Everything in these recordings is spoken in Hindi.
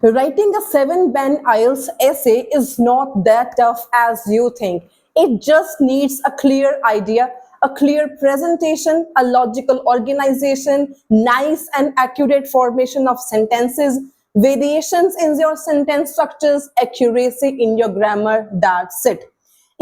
Writing a 7-band IELTS essay is not that tough as you think. It just needs a clear idea, a clear presentation, a logical organization, nice and accurate formation of sentences, variations in your sentence structures, accuracy in your grammar. That's it.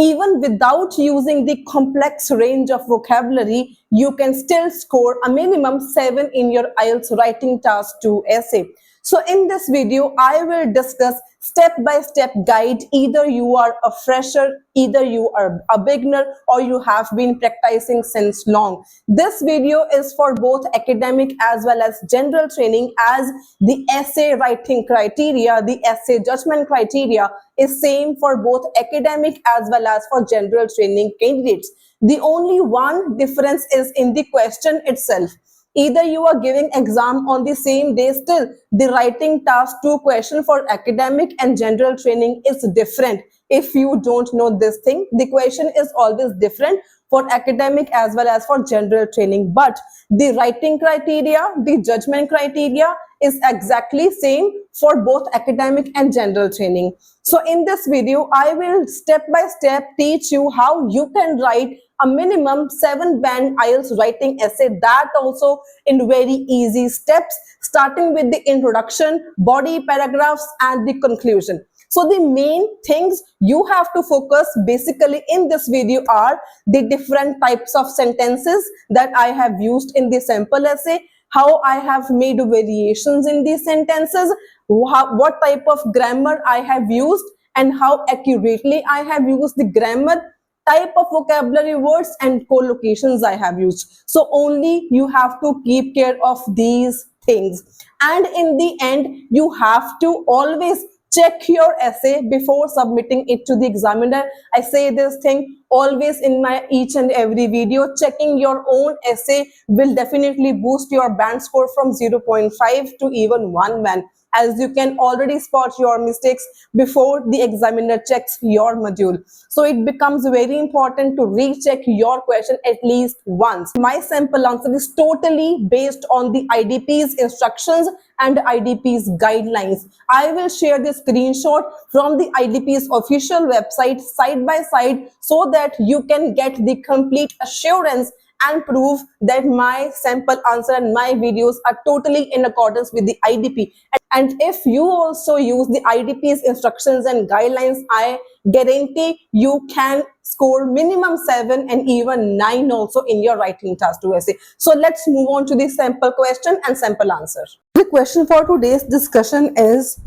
Even without using the complex range of vocabulary, you can still score a minimum 7 in your IELTS writing task 2 essay. So in this video, I will discuss step-by-step guide. Either you are a fresher, either you are a beginner, or you have been practicing since long. This video is for both academic as well as general training, as the essay writing criteria, the essay judgment criteria is same for both academic as well as for general training candidates. The only one difference is in the question itself. Either you are giving exam on the same day, still the writing task 2 question for academic and general training is different. If you don't know this thing, the question is always different for academic as well as for general training, but the writing criteria, the judgment criteria is exactly same for both academic and general training. So in this video, I will step by step teach you how you can write a minimum 7-band IELTS writing essay, that also in very easy steps, starting with the introduction, body paragraphs, and the conclusion. So the main things you have to focus basically in this video are the different types of sentences that I have used in the sample essay, how I have made variations in these sentences, what type of grammar I have used, and how accurately I have used the grammar, type of vocabulary words, and collocations I have used. So only you have to keep care of these things. And in the end, you have to always check your essay before submitting it to the examiner. I say this thing always in my each and every video. Checking your own essay will definitely boost your band score from 0.5 to even 1 band, as you can already spot your mistakes before the examiner checks your module. So it becomes very important to recheck your question at least once. My sample answer is totally based on the IDP's instructions and IDP's guidelines. I will share the screenshot from the IDP's official website side by side so that you can get the complete assurance and prove that my sample answer and my videos are totally in accordance with the IDP. And if you also use the IDP's instructions and guidelines, I guarantee you can score minimum 7 and even 9 also in your writing task 2 essay. So let's move on to the sample question and sample answer. The question for today's discussion is: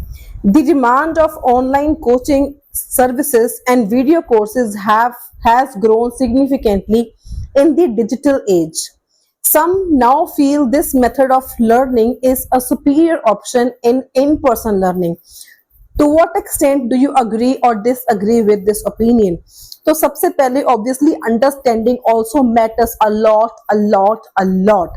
the demand of online coaching services and video courses has grown significantly in the digital age. Some now feel this method of learning is a superior option in-person learning. To what extent do you agree or disagree with this opinion? तो सबसे पहले obviously understanding also matters a lot a lot a lot.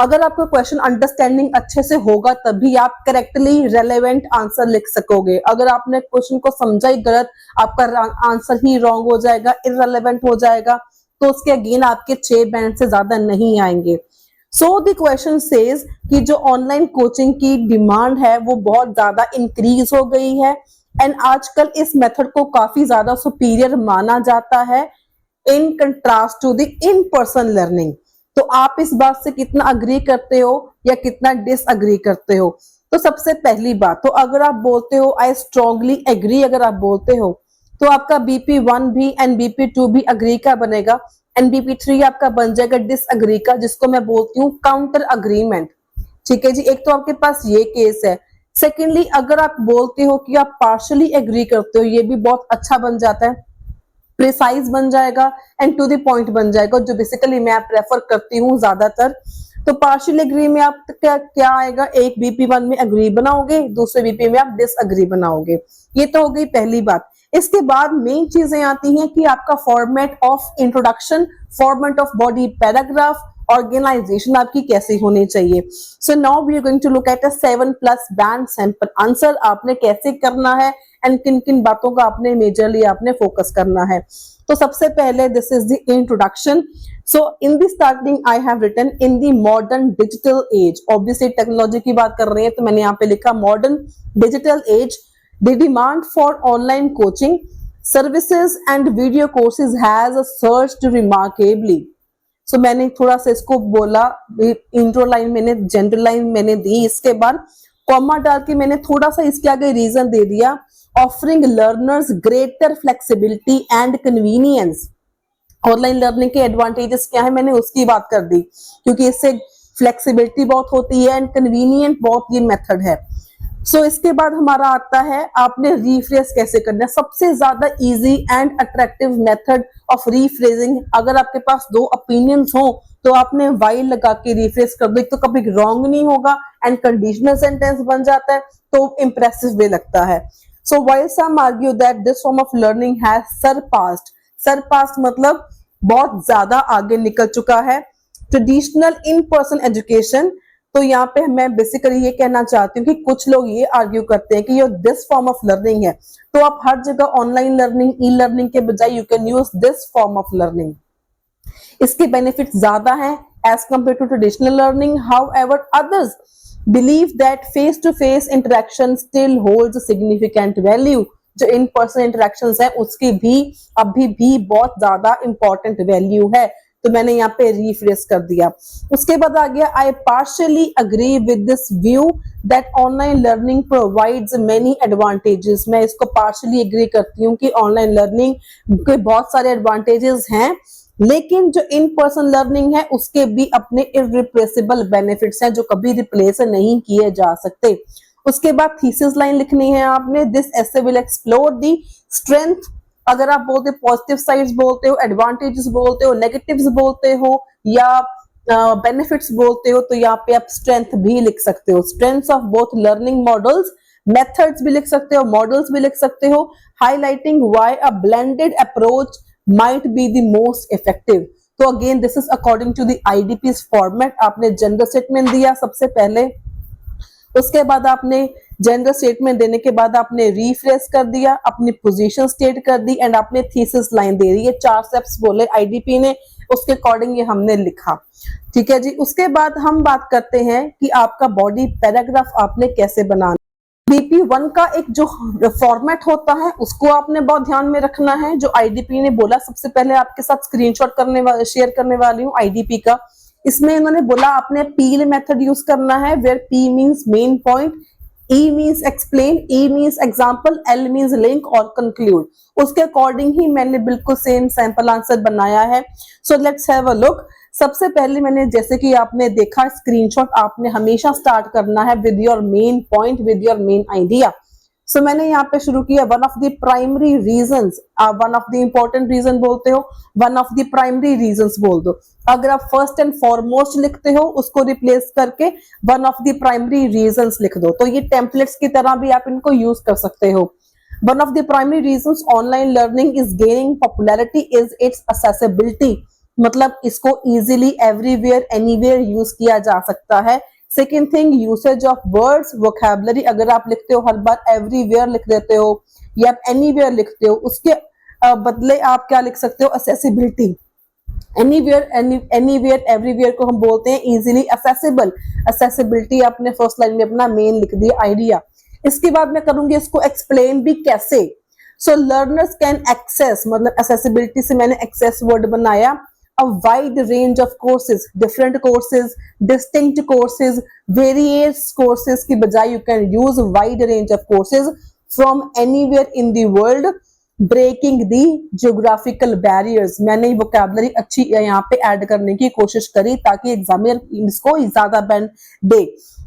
अगर आपका क्वेश्चन अंडरस्टैंडिंग अच्छे से होगा तभी आप करेक्टली रेलेवेंट आंसर लिख सकोगे. अगर आपने क्वेश्चन को समझा ही गलत, आपका आंसर ही रॉन्ग हो जाएगा, इररेलेवेंट हो जाएगा, तो उसके अगेन आपके 6 बैंड से ज्यादा नहीं आएंगे. सो द क्वेश्चन सेज कि जो ऑनलाइन कोचिंग की डिमांड है वो बहुत ज्यादा इंक्रीज हो गई है एंड आजकल इस मेथड को काफी ज्यादा सुपीरियर माना जाता है in contrast to the in person learning. तो आप इस बात से कितना अग्री करते हो या कितना डिसअग्री करते हो? तो सबसे पहली बात, तो अगर आप बोलते हो आई स्ट्रांगली एग्री, अगर आप बोलते हो तो आपका BP1 भी एंड BP2 भी अग्री का बनेगा एंड BP3 आपका बन जाएगा डिसअग्री का, जिसको मैं बोलती हूँ काउंटर अग्रीमेंट. ठीक है जी, एक तो आपके पास ये केस है. सेकेंडली, अगर आप बोलते हो कि आप पार्शली एग्री करते हो, ये भी बहुत अच्छा बन जाता है, प्रिसाइज बन जाएगा एंड टू द पॉइंट बन जाएगा, जो बेसिकली मैं प्रेफर करती हूँ ज्यादातर. तो पार्शियल एग्री में आप क्या आएगा, एक BP1 में एग्री बनाओगे, दूसरे BP में आप डिसएग्री बनाओगे. ये तो हो गई पहली बात. इसके बाद मेन चीजें आती हैं कि आपका format of introduction, format of body paragraph organisation आपकी कैसी होनी चाहिए। So now we are going to look at a 7+ band sample answer आपने कैसे करना है एंड किन किन बातों का आपने मेजरली आपने फोकस करना है। तो सबसे पहले this is the introduction. So in the starting I have written in the modern digital age, obviously technology की बात कर रहे हैं तो मैंने यहाँ पे लिखा modern digital age, the demand for online coaching services and video courses has surged remarkably. So मैंने थोड़ा सा इसको बोला, इंट्रो लाइन मैंने जनरल लाइन मैंने दी, इसके बाद कॉमा डाल के मैंने थोड़ा सा इसके आगे रीजन दे दिया, offering learners greater flexibility and convenience. Online learning के एडवांटेजेस क्या है मैंने उसकी बात कर दी, क्योंकि इससे फ्लेक्सिबिलिटी बहुत होती है एंड कन्वीनियंट बहुत ये मेथड है। सो इसके बाद हमारा आता है आपने रीफ्रेज कैसे करना है। सबसे ज्यादा easy and attractive method of rephrasing, अगर आपके पास दो ओपिनियंस हो तो आपने वाइल लगा के रीफ्रेज कर दो, एक तो कभी रॉन्ग नहीं होगा एंड कंडीशनल सेंटेंस बन जाता है तो इंप्रेसिव वे लगता है। So while some argue that this form of learning has surpassed मतलब बहुत ज्यादा आगे निकल चुका है ट्रेडिशनल इन पर्सन एजुकेशन। तो यहाँ पे मैं बेसिकली ये कहना चाहती हूँ कि कुछ लोग ये आर्ग्यू करते हैं कि ये दिस फॉर्म ऑफ लर्निंग है, तो आप हर जगह ऑनलाइन लर्निंग ई लर्निंग के बजाय you can use this form of learning. इसके बेनिफिट ज्यादा हैं as compared to traditional learning. However others believe that face to face interaction still holds significant value. जो इन पर्सन इंटरेक्शंस है उसकी भी अभी भी बहुत ज्यादा इंपॉर्टेंट वैल्यू है, तो मैंने यहाँ पे रीफ्रेज कर दिया। उसके बाद आ गया I partially agree with this view that online learning provides many advantages. मैं इसको पार्शियली एग्री करती हूँ कि ऑनलाइन लर्निंग के बहुत सारे एडवांटेजेस हैं, लेकिन जो इन पर्सन लर्निंग है उसके भी अपने इररिप्लेसेबल बेनिफिट्स हैं जो कभी रिप्लेस नहीं किए जा सकते। उसके बाद थीसिस लाइन लिखनी है आपने, this essay will explore the strength, अगर आप बोलते पॉजिटिव साइड्स बोलते हो, एडवांटेजेस बोलते हो, नेगेटिव्स बोलते हो या बेनिफिट्स बोलते हो, तो यहाँ पे आप स्ट्रेंथ भी लिख सकते हो। Strengths of both learning models, methods भी लिख सकते हो, मॉडल्स भी लिख सकते हो। Highlighting why a blended approach might be the most effective. तो again this is according to the IDP's format. आपने जनरल स्टेटमेंट दिया सबसे पहले, उसके बाद आपने जनरल स्टेटमेंट देने के बाद आपने रीफ्रेश कर दिया, अपनी पोजीशन स्टेट कर दी एंड आपने थीसिस लाइन दे दी। ये 4 स्टेप्स बोले आईडीपी ने, उसके अकॉर्डिंग ये हमने लिखा। ठीक है जी। उसके बाद हम बात करते हैं कि आपका बॉडी पैराग्राफ आपने कैसे बनाना। BP1 का एक जो फॉर्मेट होता है उसको आपने बहुत ध्यान में रखना है। जो आईडीपी ने बोला, सबसे पहले आपके साथ स्क्रीनशॉट शेयर करने वाली हूँ आईडीपी का। इसमें इन्होंने बोला आपने पील मेथड यूज करना है, where P means main point, E means explain, E means example, L means link और कंक्लूड। उसके अकॉर्डिंग ही मैंने बिल्कुल सेम सैंपल आंसर बनाया है। So let's have a look. सबसे पहले मैंने, जैसे कि आपने देखा स्क्रीनशॉट, आपने हमेशा स्टार्ट करना है with your main point, with your main idea. So मैंने यहाँ पे शुरू किया one of the primary reasons, one of the important reason बोलते हो, one of the primary reasons बोल दो। अगर आप फर्स्ट एंड फॉरमोस्ट लिखते हो उसको रिप्लेस करके one of the primary reasons लिख दो, तो ये टेम्पलेट्स की तरह भी आप इनको यूज कर सकते हो। One of the primary reasons online learning is gaining popularity is it's accessibility, मतलब इसको इजीली एवरीवेयर एनीवेयर यूज किया जा सकता है। Second thing, usage of words vocabulary, अगर आप लिखते हो हर बार एवरीवेयर लिख देते हो या आप एनीवेयर लिखते हो, उसके बदले आप क्या लिख सकते हो, एक्सेसिबिलिटी। एनीवेयर एनीवेयर एवरीवेयर को हम बोलते हैं इजीली एक्सेसिबल। एक्सेसिबिलिटी आपने फर्स्ट लाइन में अपना मेन लिख दिया आइडिया। इसके बाद मैं करूंगी इसको एक्सप्लेन भी कैसे। सो लर्नर्स कैन एक्सेस, मतलब एक्सेसिबिलिटी से मैंने एक्सेस वर्ड बनाया। A wide range of courses, different courses, distinct courses, various courses की बजाय you can use wide range of courses from anywhere in the world, breaking the geographical barriers। मैंने ये vocabulary अच्छी यहाँ पे ऐड करने की कोशिश करी ताकि एग्जामिनर इसको ज्यादा बैंड दे,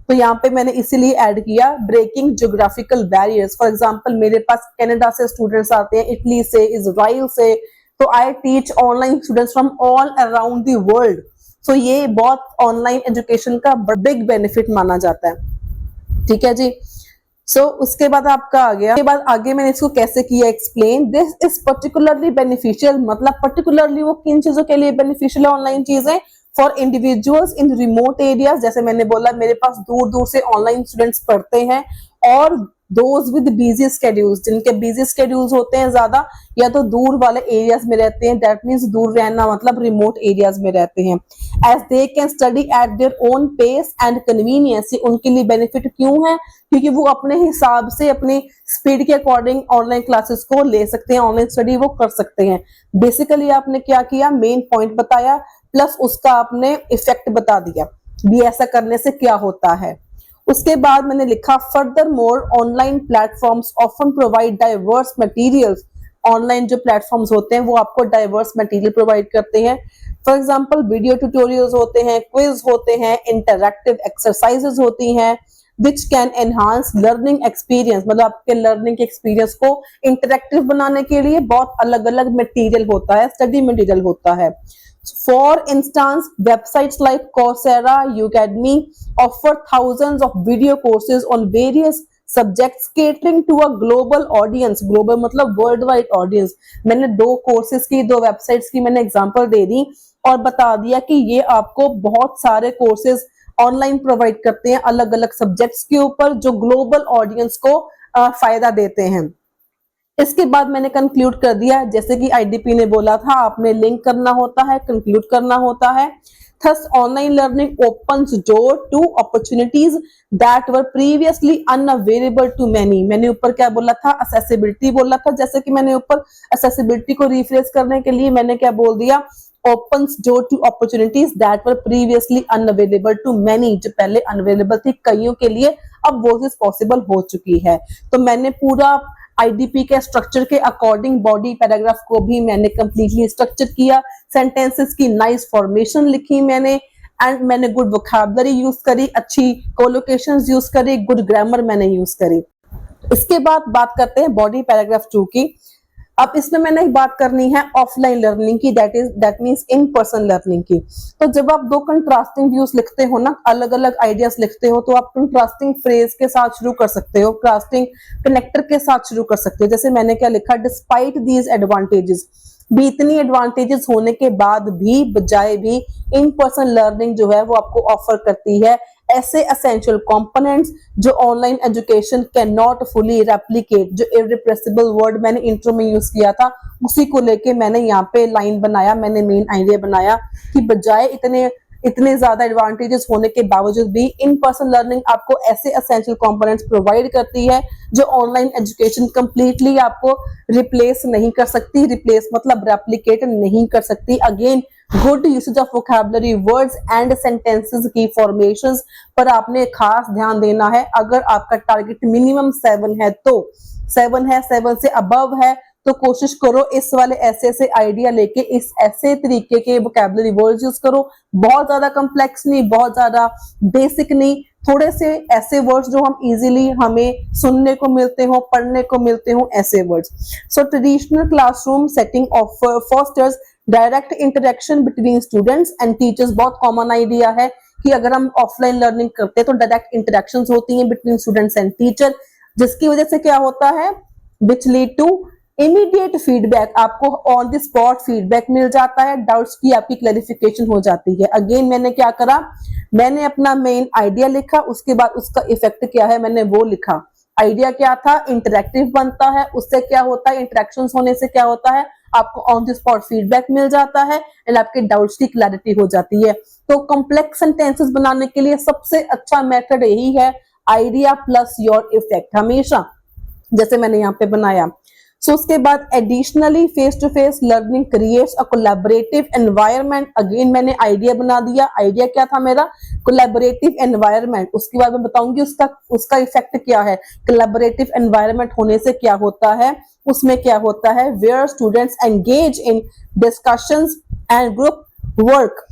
तो यहाँ पे मैंने इसीलिए ऐड किया breaking geographical barriers. For example मेरे पास कनाडा से स्टूडेंट्स आते हैं, इटली से, इजराइल से, तो I teach online students from all around the world. So ये बहुत ऑनलाइन एजुकेशन का बिग बेनिफिट माना जाता है। ठीक है जी। सो उसके बाद आपका आ गया, उसके बाद आगे मैंने इसको कैसे किया explain. This is particularly beneficial, मतलब पर्टिकुलरली वो किन चीजों के लिए बेनिफिशियल है ऑनलाइन चीजें, for individuals in remote areas, जैसे मैंने बोला मेरे पास दूर दूर से ऑनलाइन स्टूडेंट्स पढ़ते हैं, और दोज विद बिजी स्केड्यूल्स, जिनके बिजी स्केड्यूल्स होते हैं ज्यादा, या तो दूर वाले एरियाज में रहते हैं, दैट मीन्स दूर रहना मतलब रिमोट एरियाज में रहते हैं, as they can study at their own pace and convenience. उनके लिए बेनिफिट क्यों है? क्योंकि वो अपने हिसाब से अपनी स्पीड के अकॉर्डिंग ऑनलाइन क्लासेस को ले सकते हैं, ऑनलाइन स्टडी वो कर सकते हैं। बेसिकली आपने क्या किया, मेन पॉइंट बताया प्लस उसका आपने इफेक्ट बता दिया भी ऐसा करने से क्या होता है। उसके बाद मैंने लिखा further more online platforms often provide diverse materials. Online जो प्लेटफॉर्म्स होते हैं वो आपको डाइवर्स मटेरियल प्रोवाइड करते हैं। फॉर एग्जांपल वीडियो ट्यूटोरियल्स होते हैं, क्विज होते हैं, इंटरैक्टिव एक्सरसाइजेस होती हैं, which can enhance learning experience. मतलब आपके लर्निंग के एक्सपीरियंस को इंटरैक्टिव बनाने के लिए बहुत अलग अलग मटेरियल होता है, स्टडी मटेरियल होता है। For instance, websites like Coursera, Udemy offer thousands of video courses on various subjects catering to a global audience. Global मतलब worldwide audience. मैंने 2 courses की, 2 websites की मैंने एग्जांपल दे दी और बता दिया कि ये आपको बहुत सारे कोर्सेज ऑनलाइन प्रोवाइड करते हैं अलग अलग सब्जेक्ट्स के ऊपर, जो ग्लोबल ऑडियंस को फायदा देते हैं। इसके बाद मैंने कंक्लूड कर दिया, जैसे कि आईडीपी ने बोला था, आपने लिंक करना होता है, कंक्लूड करना होता है। Thus, online learning opens door to opportunities that were previously unavailable to many. मैंने ऊपर क्या बोला था, accessibility बोला था, जैसे कि मैंने ऊपर accessibility को रिफ्रेश करने के लिए मैंने क्या बोल दिया, opens door to opportunities that were previously unavailable to many. जो पहले unavailable थी कईयों के लिए, अब वो चीज पॉसिबल हो चुकी है। तो मैंने पूरा आईडीपी के स्ट्रक्चर के अकॉर्डिंग बॉडी पैराग्राफ को भी मैंने कंप्लीटली स्ट्रक्चर किया, सेंटेंसेस की नाइस फॉर्मेशन लिखी मैंने, एंड मैंने गुड वोकैबुलरी यूज करी, अच्छी कोलोकेशंस यूज करी, गुड ग्रामर मैंने यूज करी। इसके बाद बात करते हैं बॉडी पैराग्राफ 2 की। अब इसमें मैंने एक बात करनी है ऑफलाइन लर्निंग की, that means in person learning की। तो जब आप 2 कंट्रास्टिंग व्यूज लिखते हो ना, अलग अलग आइडियाज लिखते हो, तो आप कंट्रास्टिंग फ्रेज के साथ शुरू कर सकते हो, कंट्रास्टिंग कनेक्टर के साथ शुरू कर सकते हो। जैसे मैंने क्या लिखा, डिस्पाइट दीज एडवांटेजेस, भी इतनी एडवांटेजेस होने के बाद भी, बजाय भी, इन पर्सन लर्निंग जो है वो आपको ऑफर करती है ऐसे एसेंशियल कंपोनेंट्स जो online education can not fully replicate. जो इररिप्लेसेबल वर्ड मैंने इंट्रो में यूज किया था, उसी को लेके मैंने यहाँ पे लाइन बनाया, मैंने मेन आइडिया बनाया कि बजाय इतने ज्यादा एडवांटेजेस होने के बावजूद भी इन पर्सन लर्निंग आपको ऐसे एसेंशियल कंपोनेंट्स प्रोवाइड करती है जो ऑनलाइन एजुकेशन कंप्लीटली आपको रिप्लेस नहीं कर सकती। रिप्लेस मतलब रेप्लिकेट नहीं कर सकती। Again, good usage of vocabulary, words and sentences की फॉर्मेशंस पर आपने खास ध्यान देना है। अगर आपका टारगेट मिनिमम 7 है तो 7 है, 7 से अबव है तो कोशिश करो इस वाले ऐसे आइडिया लेके इस ऐसे तरीके के वोकैबुलरी वर्ड्स यूज करो। बहुत ज्यादा कॉम्प्लेक्स नहीं, बहुत ज्यादा बेसिक नहीं, थोड़े से ऐसे वर्ड्स जो हम इजीली हमें सुनने को मिलते हो, पढ़ने को मिलते हो, ऐसे words. So traditional classroom setting of fosters direct interaction between students and teachers. बहुत कॉमन आइडिया है कि अगर हम ऑफलाइन लर्निंग करते हैं तो डायरेक्ट इंटरेक्शंस होती हैं बिटवीन स्टूडेंट्स एंड टीचर, जिसकी वजह से क्या होता है, which lead to immediate feedback. आपको ऑन द स्पॉट फीडबैक मिल जाता है, डाउट्स की आपकी क्लैरिफिकेशन हो जाती है। अगेन मैंने क्या करा, मैंने अपना मेन आइडिया लिखा, उसके बाद उसका इफेक्ट क्या है मैंने वो लिखा। आइडिया क्या था, इंटरैक्टिव बनता है, उससे क्या होता है, इंटरेक्शंस होने से क्या होता है, आपको ऑन द स्पॉट फीडबैक मिल जाता है एंड आपके डाउट्स की क्लैरिटी हो जाती है। तो कॉम्प्लेक्स सेंटेंसेस बनाने के लिए सबसे अच्छा मेथड यही है, आइडिया प्लस योर इफेक्ट, हमेशा जैसे मैंने यहाँ पे बनाया। सो उसके बाद additionally face to face learning creates a collaborative environment. Again मैंने आइडिया बना दिया, आइडिया क्या था मेरा, कोलैबोरेटिव एनवायरनमेंट। उसके बाद मैं बताऊंगी उसका इफेक्ट क्या है। कोलैबोरेटिव एनवायरनमेंट होने से क्या होता है, उसमें क्या होता है, where students engage in discussions and group work.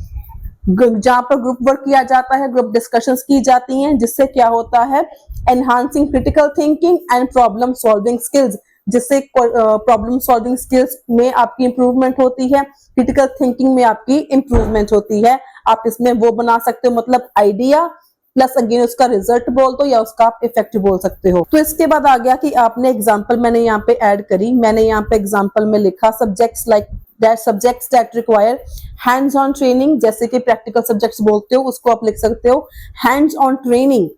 जहां पर ग्रुप वर्क किया जाता है, ग्रुप डिस्कशंस की जाती हैं, जिससे क्या होता है, enhancing critical thinking and problem solving skills, जिससे प्रॉब्लम सॉल्विंग स्किल्स में आपकी इंप्रूवमेंट होती है, क्रिटिकल थिंकिंग में आपकी इंप्रूवमेंट होती है। आप इसमें वो बना सकते हो, मतलब आइडिया प्लस अगेन उसका रिजल्ट बोल दो या उसका आप इफेक्ट बोल सकते हो। तो इसके बाद आ गया कि आपने एग्जांपल मैंने यहाँ पे ऐड करी। मैंने यहाँ पे एग्जांपल में लिखा subjects like that subjects that require hands on training, जैसे कि प्रैक्टिकल सब्जेक्ट्स बोलते हो उसको आप लिख सकते हो हैंड्स ऑन ट्रेनिंग,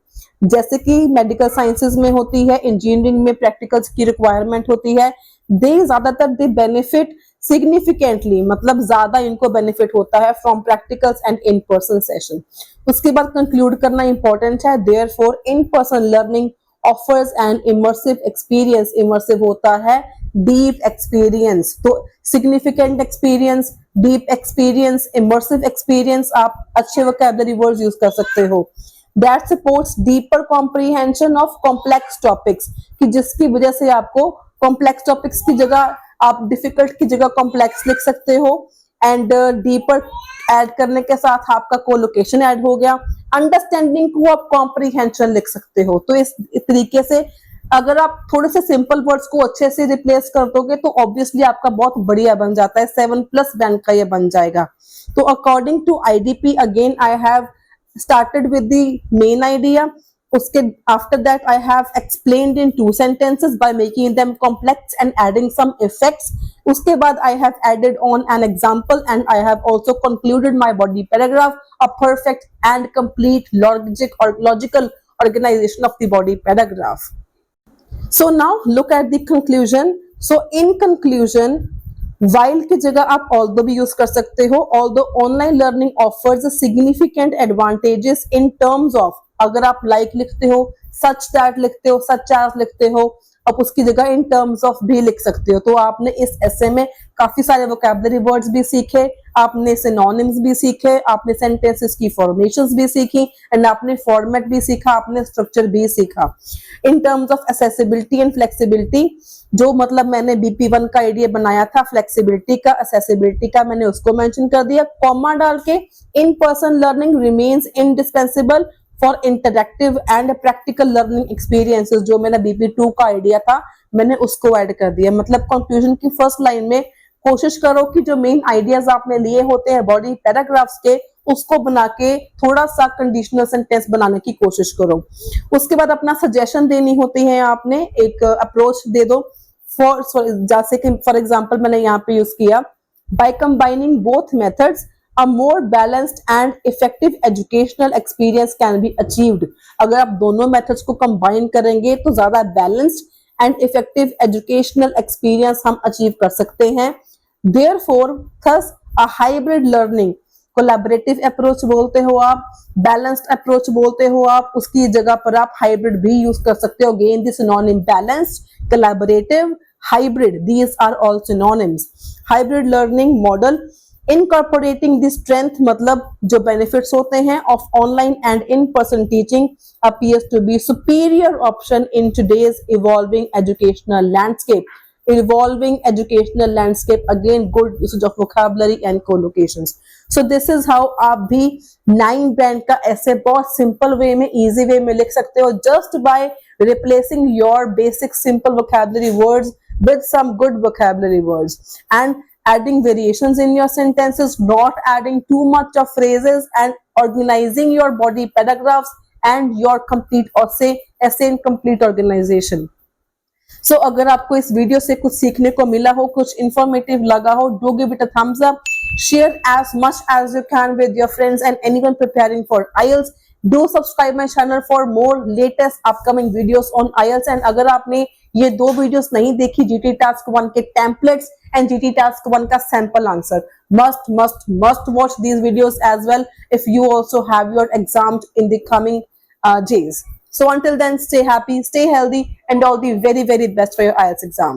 जैसे कि मेडिकल साइंसेज में होती है, इंजीनियरिंग में प्रैक्टिकल्स की रिक्वायरमेंट होती है। दे ज्यादातर दे बेनिफिट सिग्निफिकेंटली, मतलब ज्यादा इनको बेनिफिट होता है from practicals and in person session. उसके बाद कंक्लूड करना इंपॉर्टेंट है, therefore in person learning offers an immersive experience. Immersive होता है डीप एक्सपीरियंस, तो significant experience, deep experience, immersive experience, आप अच्छे वोकैबुलरी वर्ड्स यूज कर सकते हो। That supports deeper comprehension of complex topics, कि जिसकी वजह से आपको कॉम्प्लेक्स टॉपिक्स की जगह आप डिफिकल्ट की जगह कॉम्प्लेक्स लिख सकते हो, एंड डीपर ऐड करने के साथ आपका कोलोकेशन ऐड हो गया। अंडरस्टैंडिंग को आप कॉम्प्रीहेंशन लिख सकते हो। तो इस तरीके से अगर आप थोड़े से सिंपल वर्ड्स को अच्छे से रिप्लेस कर दोगे तो ऑब्वियसली आपका बहुत बढ़िया बन जाता है, 7+ बैंड का ये बन जाएगा। तो according to IDP again I have started with the main idea, उसके after that I have explained in 2 sentences by making them complex and adding some effects. उसके बाद I have added on an example and I have also concluded my body paragraph, a perfect and complete logical organization of the body paragraph. So now look at the conclusion. So in conclusion, while की जगह आप although भी यूज कर सकते हो। although online learning offers significant advantages in terms of, अगर आप like लिखते हो, such that लिखते हो, such as लिखते हो, आप उसकी जगह in terms of भी लिख सकते हो। तो आपने इस essay में काफी सारे vocabulary words भी सीखे, आपने synonyms भी सीखे, आपने sentences की formations भी सीखी, एंड आपने format भी सीखा, आपने structure भी सीखा। in terms of accessibility and flexibility, जो मतलब मैंने BP1 का आइडिया बनाया था फ्लेक्सिबिलिटी का, accessibility का, मैंने उसको मेंशन कर दिया कॉमा डाल के। इन person learning remains indispensable for interactive and practical learning experiences, जो मैंने BP2 का आइडिया था मैंने उसको ऐड कर दिया। मतलब कंक्लूजन की फर्स्ट लाइन में कोशिश करो कि जो मेन आइडियाज आपने लिए होते हैं बॉडी पैराग्राफ्स के, उसको बना के थोड़ा सा कंडीशनल सेंटेंस बनाने की कोशिश करो। उसके बाद अपना सजेशन देनी होती है, आपने एक अप्रोच दे दो। जैसे कि फॉर एग्जांपल मैंने यहाँ पे यूज किया, by combining both methods a more balanced and effective educational experience can be achieved. अगर आप दोनों मेथड्स को कंबाइन करेंगे तो ज्यादा balanced and effective educational experience हम अचीव कर सकते हैं। Therefore thus a hybrid learning, collaborative approach बोलते हो आप, बैलेंस्ड अप्रोच बोलते हो आप, उसकी जगह पर आप हाइब्रिड भी यूज कर सकते हो। Again this synonym balanced, collaborative, hybrid, these are all synonyms. Hybrid learning model incorporating the strength, मतलब जो benefits होते हैं of online and in-person teaching appears to be superior option in today's evolving educational landscape. Evolving educational landscape, again good usage of vocabulary and collocations. So this is how आप भी 9 brand का ऐसे बहुत simple way में, easy way में लिख सकते हो, just by replacing your basic simple vocabulary words with some good vocabulary words and adding variations in your sentences, not adding too much of phrases, and organizing your body paragraphs and your complete or say essay in complete organization. So अगर आपको इस वीडियो से कुछ सीखने को मिला हो, कुछ इंफॉर्मेटिव लगा हो, do give it a thumbs up, share as much as you can with your friends and anyone preparing for IELTS. Do subscribe my channel for more latest upcoming videos on IELTS. And अगर आपने ये 2 वीडियोस नहीं देखी, GT Task 1 के टेम्पलेट्स एंड GT Task 1 का sample answer, must watch these videos as well if you also have your exams in the coming days. So until then, stay happy, stay healthy, and all the very, very best for your IELTS exam.